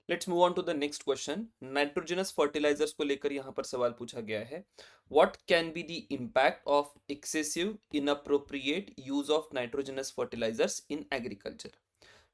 Let's move on to the next question. Nitrogenous fertilizers को लेकर यहाँ पर सवाल पूछा गया है। What can be the impact of excessive inappropriate use of nitrogenous fertilizers in agriculture.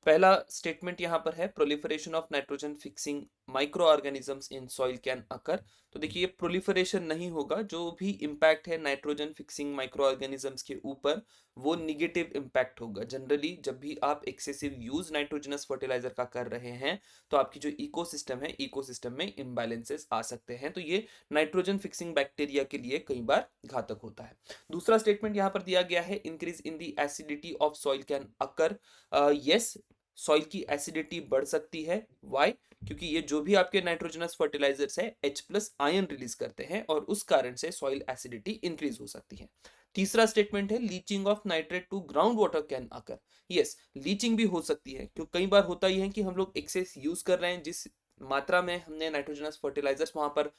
पहला स्टेटमेंट यहाँ पर है proliferation of nitrogen fixing micro organisms in soil can occur. तो देखिए ये प्रोलिफरेशन नहीं होगा, जो भी इम्पैक्ट है नाइट्रोजन फिक्सिंग माइक्रो ऑर्गेनिजम्स के ऊपर वो निगेटिव इम्पैक्ट होगा। जनरली जब भी आप एक्सेसिव यूज नाइट्रोजनस फर्टिलाइजर का कर रहे हैं तो आपकी जो इकोसिस्टम है, इकोसिस्टम में इम्बैलेंसेस आ सकते हैं, तो ये नाइट्रोजन फिक्सिंग बैक्टीरिया के लिए कई बार घातक होता है। दूसरा स्टेटमेंट यहाँ पर दिया गया है increase in the acidity of soil can occur. Yes, soil की एसिडिटी बढ़ सकती है। वाई? क्योंकि ये जो भी आपके नाइट्रोजनस फर्टिलाइजर्स है H प्लस आयन रिलीज करते हैं और उस कारण से सॉइल एसिडिटी इंक्रीज हो सकती है। तीसरा स्टेटमेंट है leaching of nitrate to ground water can occur. Yes, leaching भी हो सकती है, क्योंकि कई बार होता ही है कि हम लोग एक्सेस यूज कर रहे हैं, जिस मात्रा में हमने नाइट्रोजनस फर्टिलाइजर्स वहां पर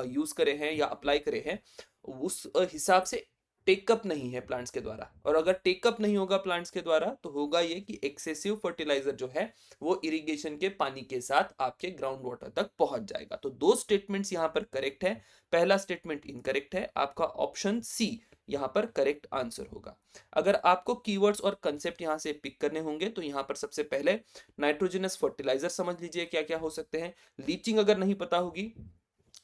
यूज करे हैं या अप्लाई करे हैं, उस हिसाब से टेकअप नहीं है प्लांट्स के द्वारा। और अगर टेकअप नहीं होगा प्लांट्स के द्वारा तो होगा ये कि एक्सेसिव फर्टिलाइजर जो है वो इरिगेशन के पानी के साथ आपके ग्राउंड वाटर तक पहुंच जाएगा। तो दो स्टेटमेंट्स यहाँ पर करेक्ट है। पहला स्टेटमेंट इनकरेक्ट है, आपका ऑप्शन सी यहाँ पर करेक्ट आंसर होगा। अगर आपको कीवर्ड्स और कंसेप्ट यहाँ से पिक करने होंगे तो यहाँ पर सबसे पहले नाइट्रोजनस फर्टिलाइजर समझ लीजिए क्या क्या हो सकते हैं। लीचिंग अगर नहीं पता होगी,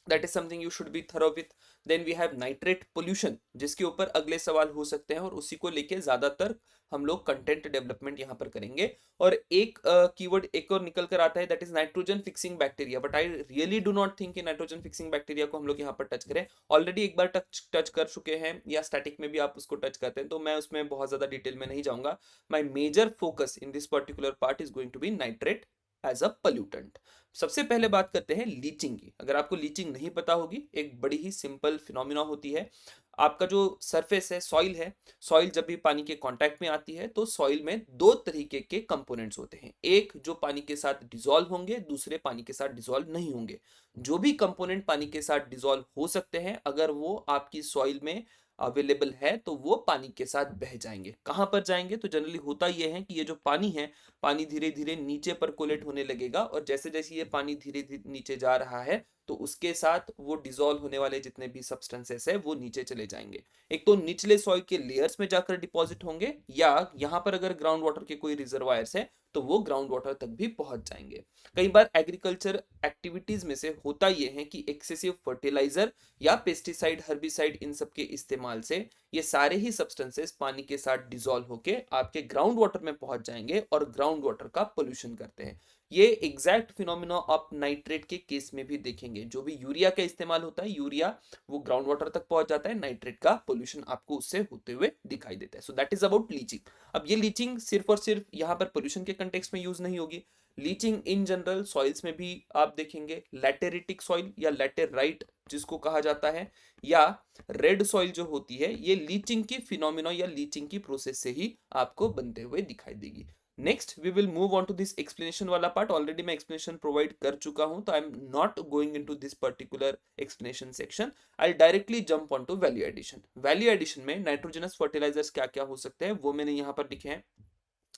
that is something you should be thorough with. then we have nitrate pollution, जिसके ऊपर अगले सवाल हो सकते हैं और उसी को लेके ज्यादातर हम लोग कंटेंट डेवलपमेंट यहाँ पर करेंगे। और एक कीवर्ड एक और निकल कर आता है, that is nitrogen fixing bacteria, but I really do not think कि नाइट्रोजन फिक्सिंग बैक्टीरिया को हम लोग यहाँ पर टच करें। ऑलरेडी एक बार टच कर चुके हैं या स्टैटिक में भी आप उसको टच करते हैं, तो मैं उसमें बहुत ज्यादा डिटेल में नहीं जाऊंगा। My major focus in this particular part is going to be nitrate as a pollutant. सबसे पहले बात करते हैं लीचिंग की। अगर आपको लीचिंग नहीं पता होगी, एक बड़ी ही सिंपल फिनोमिना होती है। आपका जो सरफेस है, सॉइल है, सॉइल जब भी पानी के कांटेक्ट में आती है तो सॉइल में दो तरीके के कंपोनेंट्स होते हैं। एक जो पानी के साथ डिसॉल्व होंगे, दूसरे पानी के साथ डिसॉल्व नहीं होंगे। जो भी कंपोनेंट पानी के साथ डिसॉल्व हो सकते हैं, अगर वो आपकी सॉइल में अवेलेबल है तो वो पानी के साथ बह जाएंगे। कहां पर जाएंगे? तो जनरली होता यह है कि ये जो पानी है, पानी धीरे धीरे नीचे परकोलेट होने लगेगा और जैसे जैसे ये पानी धीरे धीरे नीचे जा रहा है तो उसके साथ वो डिसॉल्व होने वाले जितने भी सब्सटेंसेस है वो नीचे चले जाएंगे। एक तो निचले सॉइल के लेयर्स में जाकर डिपॉजिट होंगे, या यहाँ पर अगर ग्राउंड वाटर के कोई रिजर्वायर्स है तो वो ग्राउंड वाटर तक भी पहुंच जाएंगे। कई बार एग्रीकल्चर एक्टिविटीज में से होता यह है कि एक्सेसिव फर्टिलाइजर या पेस्टिसाइड, हर्बिसाइड, इन सब के इस्तेमाल से ये सारे ही सब्सटेंसेस पानी के साथ डिसॉल्व होके आपके ग्राउंड वाटर में पहुंच जाएंगे और ग्राउंड वाटर का पोल्यूशन करते हैं। ये एग्जैक्ट फिनोमिना आप नाइट्रेट के केस में भी देखेंगे। जो भी यूरिया का इस्तेमाल होता है, यूरिया वो ग्राउंड वाटर तक पहुंच जाता है, नाइट्रेट का पोल्यूशन आपको उससे होते हुए दिखाई देता है। So that is about leaching. अब ये लीचिंग सिर्फ और सिर्फ यहाँ पर पोल्यूशन के कंटेक्स्ट में यूज नहीं होगी। लीचिंग इन जनरल सॉइल्स में भी आप देखेंगे। लैटेरिटिक सॉइल या लैटेराइट जिसको कहा जाता है, या रेड सॉइल जो होती है, ये लीचिंग की फिनोमिना या लीचिंग की प्रोसेस से ही आपको बनते हुए दिखाई देगी। Next we will move on to this explanation वाला पार्ट। ऑलरेडी मैं एक्सप्लेनेशन प्रोवाइड कर चुका हूं, तो I am not going into this particular explanation section. I directly jump on to value addition. Value addition में नाइट्रोजनस फर्टिलाइजर्स क्या क्या हो सकते हैं वो मैंने यहाँ पर लिखे हैं।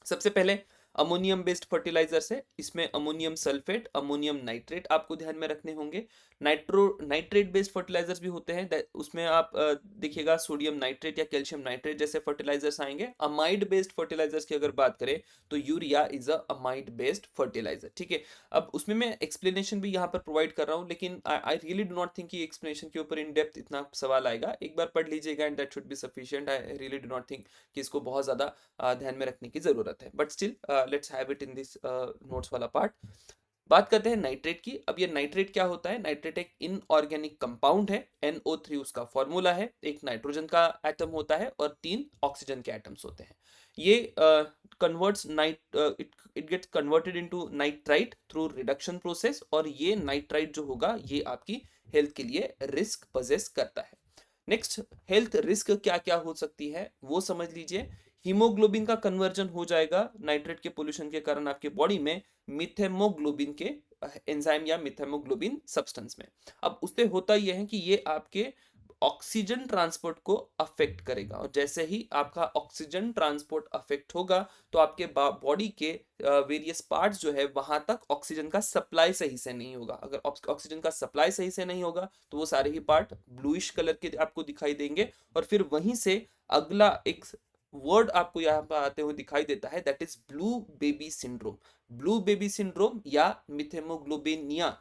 सबसे पहले अमोनियम बेस्ड फर्टिलाइजर्स है, इसमें अमोनियम सल्फेट, अमोनियम नाइट्रेट आपको ध्यान में रखने होंगे। नाइट्रेट बेस्ड फर्टिलाइजर्स भी होते हैं, उसमें आप देखिएगा सोडियम नाइट्रेट या कैल्शियम नाइट्रेट जैसे फर्टिलाइजर्स आएंगे। अमाइड बेस्ड फर्टिलाइजर्स की अगर बात करें तो urea is a amide based fertilizer. ठीक है, अब उसमें मैं एक्सप्लेनेशन भी यहाँ पर प्रोवाइड कर रहा हूँ, लेकिन I really do not think कि एक्सप्लेनेशन के ऊपर इन डेप्थ इतना सवाल आएगा। एक बार पढ़ लीजिएगा and that should be sufficient. I really do not think कि इसको बहुत ज्यादा ध्यान में रखने की जरूरत है, but still let's have it in this notes वाला पार्ट। बात करते हैं नाइट्रेट की। अब ये नाइट्रेट क्या होता है? नाइट्रेट एक इनऑर्गेनिक कंपाउंड है, NO3 उसका फॉर्मूला है। एक नाइट्रोजन का एटम होता है और 3 ऑक्सीजन के एटम्स होते हैं। ये converts it gets converted into nitrite through reduction process, और ये नाइट्राइट जो होगा ये आपकी हेल्थ के लिए रिस्क पजेस करता है। नेक्स्ट, हेल्थ रिस्क क्या क्या हो सकती है वो समझ लीजिए। हीमोग्लोबिन का कन्वर्जन हो जाएगा नाइट्रेट के पोल्यूशन के कारण आपके बॉडी में मिथेमोग्लोबिन के एंजाइम या मिथेमोग्लोबिन सब्सटेंस में। अब उससे होता यह है कि ये आपके ऑक्सीजन ट्रांसपोर्ट को अफेक्ट करेगा, और जैसे ही आपका ऑक्सीजन ट्रांसपोर्ट अफेक्ट होगा तो आपके बॉडी के वेरियस पार्ट्स जो है वहां तक ऑक्सीजन का सप्लाई सही से नहीं होगा। अगर ऑक्सीजन का सप्लाई सही से नहीं होगा तो वो सारे ही पार्ट ब्लूइश कलर के आपको दिखाई देंगे, और फिर वहीं से अगला एक वर्ड आपको यहाँ पर आते हुए दिखाई देता है, that is blue baby syndrome. Blue baby syndrome या मिथेमोग्लोबिनिया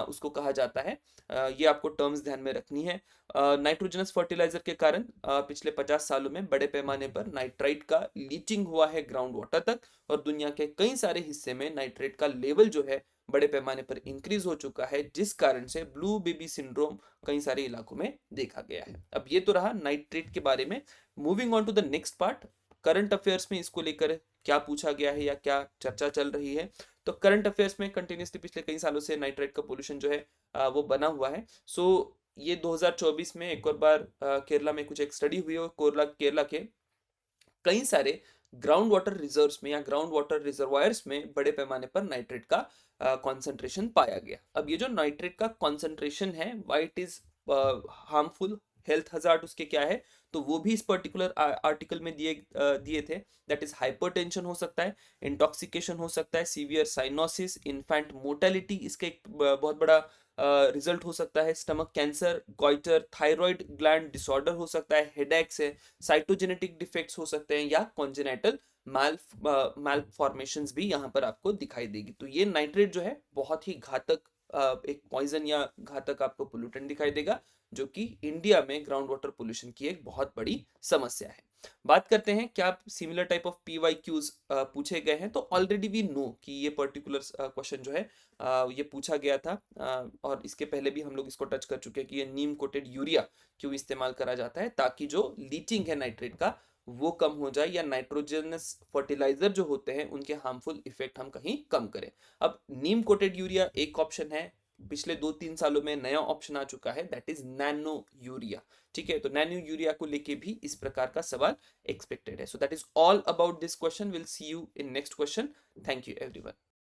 उसको कहा जाता है। ये आपको टर्म्स ध्यान में रखनी है। नाइट्रोजनस फर्टिलाइजर के कारण पिछले 50 सालों में बड़े पैमाने पर नाइट्राइट का लीचिंग हुआ है ग्राउंड वाटर तक, और दुनिया के कई सारे हिस्से में नाइट्रेट का लेवल जो है बड़े पैमाने पर इंक्रीज हो चुका है, जिस कारण से ब्लू बेबी सिंड्रोम कई सारे इलाकों में देखा गया है। अब ये तो रहा नाइट्रेट के बारे में। Moving on to the next part, current affairs में इसको लेकर क्या पूछा गया है या क्या चर्चा चल रही है। तो करंट अफेयर्स में कंटिन्यूसली पिछले कई सालों से नाइट्रेट का पोल्यूशन जो है वो बना हुआ है। सो ये 2024 में एक और बार केरला में कुछ एक स्टडी हुई है, केरला के कई सारे ग्राउंड वाटर रिजर्व्स में या ग्राउंड वाटर रिजर्वायर्स में बड़े पैमाने पर नाइट्रेट का कॉन्सेंट्रेशन पाया गया। अब ये जो नाइट्रेट का कॉन्सेंट्रेशन है, why it is harmful, health hazard उसके क्या है, तो वो भी इस पर्टिकुलर आर्टिकल में दिए थे। दैट इज हाइपरटेंशन हो सकता है, इंटॉक्सिकेशन हो सकता है, सीवियर साइनोसिस, इन्फेंट मोर्टेलिटी इसका एक बहुत बड़ा रिजल्ट हो सकता है, stomach cancer, goitre, thyroid gland disorder हो सकता है, हेडेक्स है, साइटोजेनेटिक डिफेक्ट्स हो सकते हैं, या कॉन्जेनेटल माल फॉर्मेशंस भी यहाँ पर आपको दिखाई देगी। तो ये नाइट्रेट जो है बहुत ही घातक एक पॉइजन या घातक आपको पोल्यूटेंट दिखाई देगा, जो कि इंडिया में ग्राउंड वाटर पोल्यूशन की एक बहुत बड़ी समस्या है। बात करते हैं क्या सिमिलर टाइप ऑफ PYQs पूछे गए हैं। तो ऑलरेडी वी नो कि ये पर्टिकुलर क्वेश्चन जो है ये पूछा गया था, और इसके पहले भी हम लोग इसको टच कर चुके हैं कि ये नीम कोटेड यूरिया क्यों इस्तेमाल करा जाता है, ताकि जो लीचिंग है नाइट्रेट का वो कम हो जाए, या नाइट्रोजनस फर्टिलाइजर जो होते हैं उनके हार्मफुल इफेक्ट हम कहीं कम करें। अब नीम कोटेड यूरिया एक ऑप्शन है, पिछले 2-3 सालों में नया ऑप्शन आ चुका है, दैट इज नैनो यूरिया। ठीक है, तो नैनो यूरिया को लेके भी इस प्रकार का सवाल एक्सपेक्टेड है। So that is all about this question. Will see you in next question. Thank you everyone.